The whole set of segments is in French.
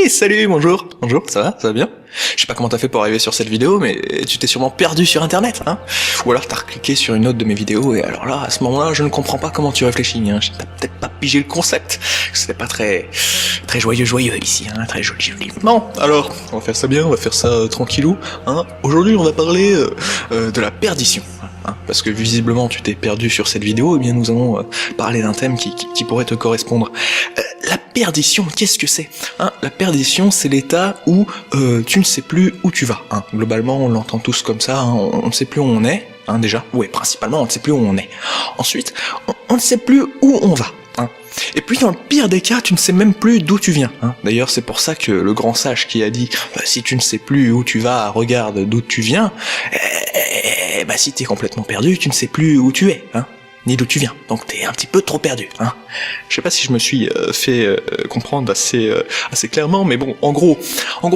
Salut, bonjour, ça va bien? Je sais pas comment t'as fait pour arriver sur cette vidéo, mais tu t'es sûrement perdu sur internet, hein? Ou alors t'as recliqué sur une autre de mes vidéos, et alors là, à ce moment-là, je ne comprends pas comment tu réfléchis, hein. T'as peut-être pas pigé le concept. C'était pas très joyeux ici, hein, très joli. Bon, alors, on va faire ça bien, on va faire ça tranquillou, hein. Aujourd'hui, on va parler de la perdition. Hein, parce que visiblement tu t'es perdu sur cette vidéo, et bien nous allons parler d'un thème qui pourrait te correspondre. La perdition, qu'est-ce que c'est, hein? La perdition, c'est l'état où tu ne sais plus où tu vas, hein. Globalement, on l'entend tous comme ça, hein. On ne sait plus où on est, hein, déjà. Ouais, principalement, on ne sait plus où on est. Ensuite, on ne sait plus où on va, hein. Et puis dans le pire des cas, tu ne sais même plus d'où tu viens, hein. D'ailleurs, c'est pour ça que le grand sage qui a dit si tu ne sais plus où tu vas, regarde d'où tu viens. Bah si t'es complètement perdu, tu ne sais plus où tu es, hein, ni d'où tu viens, donc t'es un petit peu trop perdu, hein. Je sais pas si je me suis fait comprendre assez clairement, mais bon, en gros,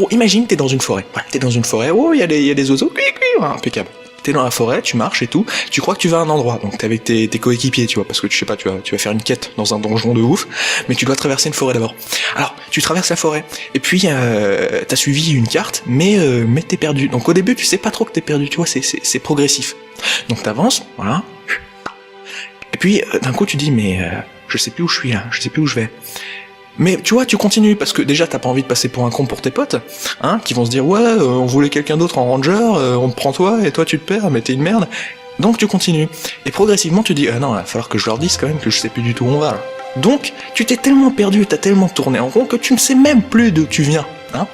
imagine t'es dans une forêt, voilà, t'es dans une forêt, oh il y a des oiseaux, impeccable. T'es dans la forêt, tu marches et tout, tu crois que tu vas à un endroit, donc t'es avec tes coéquipiers, tu vois, parce que tu sais pas, tu vas faire une quête dans un donjon de ouf, mais tu dois traverser une forêt d'abord. Alors, tu traverses la forêt, et puis t'as suivi une carte, mais t'es perdu. Donc au début, tu sais pas trop que t'es perdu, tu vois, c'est progressif. Donc t'avances, voilà, et puis d'un coup tu dis, mais je sais plus où je suis là, je sais plus où je vais. Mais tu vois, tu continues, parce que déjà t'as pas envie de passer pour un con pour tes potes, hein, qui vont se dire ouais, on voulait quelqu'un d'autre en ranger, on te prend toi, et toi tu te perds, mais t'es une merde. Donc tu continues. Et progressivement tu dis, non, il va falloir que je leur dise quand même que je sais plus du tout où on va, là. Donc, tu t'es tellement perdu, t'as tellement tourné en rond que tu ne sais même plus d'où tu viens, hein.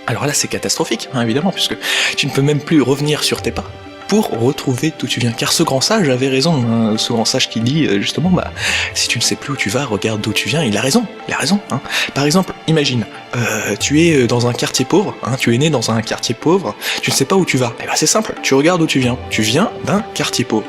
Alors là c'est catastrophique, hein, évidemment, puisque tu ne peux même plus revenir sur tes pas pour retrouver d'où tu viens. Car ce grand sage avait raison, hein, ce grand sage qui dit justement, si tu ne sais plus où tu vas, regarde d'où tu viens, il a raison, hein. Par exemple, imagine, tu es dans un quartier pauvre, hein, tu es né dans un quartier pauvre, tu ne sais pas où tu vas. Eh ben c'est simple, tu regardes où tu viens d'un quartier pauvre.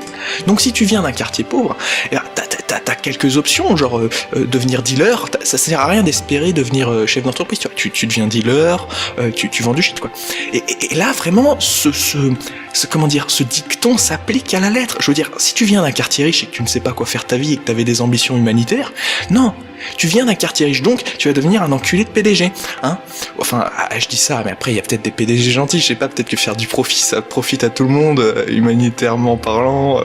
Donc si tu viens d'un quartier pauvre, eh ben, t'as quelques options, genre devenir dealer, ça sert à rien d'espérer devenir chef d'entreprise, tu deviens dealer, tu vends du shit, quoi. Et là, vraiment, ce dicton s'applique à la lettre. Je veux dire, si tu viens d'un quartier riche et que tu ne sais pas quoi faire ta vie et que tu avais des ambitions humanitaires, non, tu viens d'un quartier riche, donc tu vas devenir un enculé de PDG, hein. Enfin, je dis ça, mais après il y a peut-être des PDG gentils, je sais pas, peut-être que faire du profit, ça profite à tout le monde, humanitairement parlant,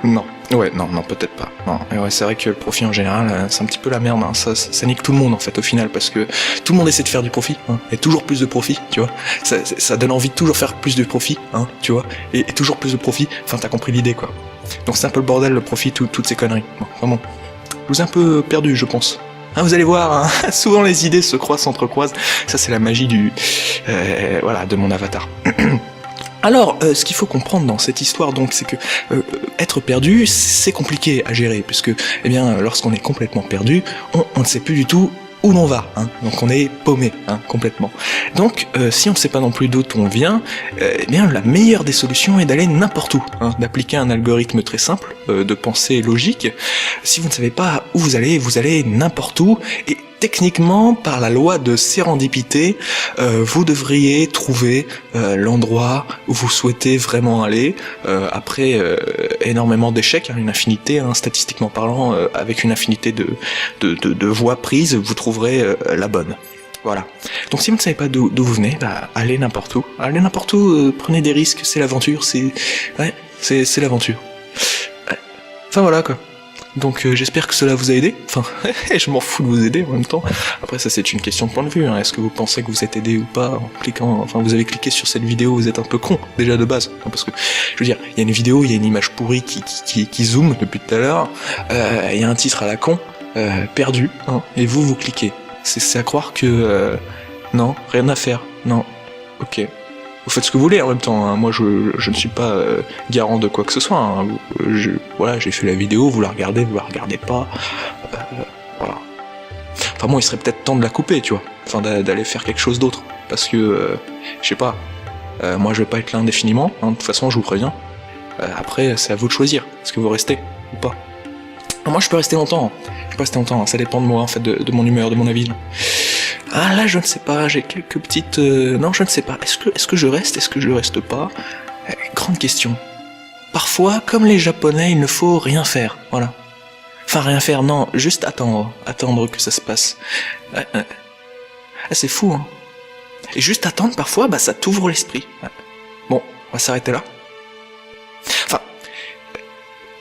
non. Ouais, non, peut-être pas. Non. Et ouais, c'est vrai que le profit en général, c'est un petit peu la merde, hein. Ça nique tout le monde en fait au final, parce que tout le monde essaie de faire du profit, hein. Et toujours plus de profit, tu vois. Ça donne envie de toujours faire plus de profit, hein, tu vois. Et toujours plus de profit, enfin t'as compris l'idée, quoi. Donc c'est un peu le bordel, le profit, toutes ces conneries. Bon, vraiment. Je vous ai un peu perdu, je pense. Hein, vous allez voir, hein, souvent les idées s'entrecroisent. Ça c'est la magie de mon avatar. Alors, ce qu'il faut comprendre dans cette histoire, donc, c'est que être perdu, c'est compliqué à gérer, puisque, eh bien, lorsqu'on est complètement perdu, on ne sait plus du tout où l'on va, hein. Donc on est paumé, hein, complètement. Donc, si on ne sait pas non plus d'où on vient, eh bien, la meilleure des solutions est d'aller n'importe où, hein, d'appliquer un algorithme très simple, de pensée logique. Si vous ne savez pas où vous allez n'importe où, et techniquement, par la loi de sérendipité, vous devriez trouver l'endroit où vous souhaitez vraiment aller, après énormément d'échecs, hein, une infinité, hein, statistiquement parlant, avec une infinité de voies prises, vous trouverez la bonne. Voilà. Donc si vous ne savez pas d'où vous venez, allez n'importe où. Allez n'importe où, prenez des risques, c'est l'aventure, c'est l'aventure. Enfin voilà, quoi. Donc j'espère que cela vous a aidé, enfin je m'en fous de vous aider en même temps, après ça c'est une question de point de vue, hein. Est-ce que vous pensez que vous êtes aidé ou pas en cliquant, enfin vous avez cliqué sur cette vidéo, vous êtes un peu con déjà de base, hein, parce que je veux dire, il y a une vidéo, il y a une image pourrie qui zoome depuis tout à l'heure, il y a un titre à la con, perdu, hein, et vous cliquez, c'est à croire que non, rien à faire, non, ok. Vous faites ce que vous voulez en même temps, hein. Moi je ne suis pas garant de quoi que ce soit, hein. Voilà, j'ai fait la vidéo, vous la regardez pas, voilà. Enfin bon, il serait peut-être temps de la couper, tu vois, enfin d'aller faire quelque chose d'autre, parce que, je sais pas, moi je vais pas être là indéfiniment, hein. De toute façon je vous préviens, après c'est à vous de choisir, est-ce que vous restez ou pas. Moi je peux rester longtemps, hein. Ça dépend de moi en fait, de mon humeur, de mon avis. Ah là je ne sais pas, j'ai quelques petites... Non je ne sais pas, est-ce que je reste, est-ce que je reste pas, grande question. Parfois, comme les japonais, il ne faut rien faire, voilà. Enfin rien faire, non, juste attendre que ça se passe. Ah, c'est fou, hein. Et juste attendre, parfois, bah ça t'ouvre l'esprit. Ouais. Bon, on va s'arrêter là. Enfin,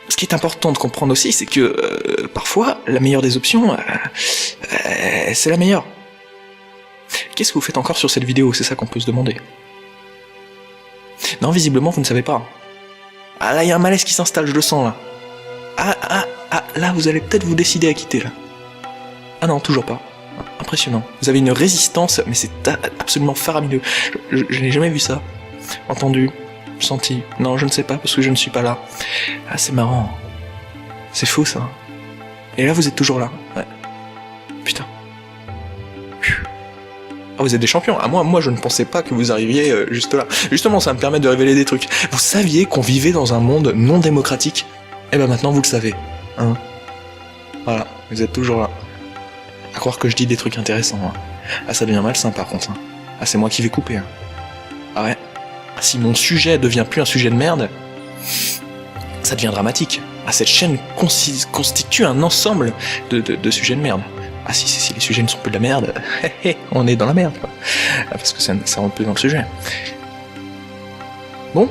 ce qui est important de comprendre aussi, c'est que parfois, la meilleure des options, c'est la meilleure. Qu'est-ce que vous faites encore sur cette vidéo? C'est ça qu'on peut se demander. Non, visiblement, vous ne savez pas. Ah là, il y a un malaise qui s'installe, je le sens là. Ah, là, vous allez peut-être vous décider à quitter là. Ah non, toujours pas. Impressionnant. Vous avez une résistance, mais c'est absolument faramineux. Je n'ai jamais vu ça. Entendu, senti. Non, je ne sais pas, parce que je ne suis pas là. Ah, c'est marrant. C'est fou, ça. Et là, vous êtes toujours là. Ouais. Putain. Ah, vous êtes des champions. Ah, moi, je ne pensais pas que vous arriviez juste là. Justement, ça me permet de révéler des trucs. Vous saviez qu'on vivait dans un monde non démocratique? Eh ben maintenant, vous le savez. Hein? Voilà, vous êtes toujours là. À croire que je dis des trucs intéressants. Hein. Ah, ça devient malsain par contre. Hein. Ah, c'est moi qui vais couper. Hein. Ah ouais. Ah, si mon sujet devient plus un sujet de merde, ça devient dramatique. Ah, cette chaîne constitue un ensemble de sujets de merde. Ah, si les sujets ne sont plus de la merde, on est dans la merde, quoi. Ah, parce que ça rentre plus dans le sujet. Bon,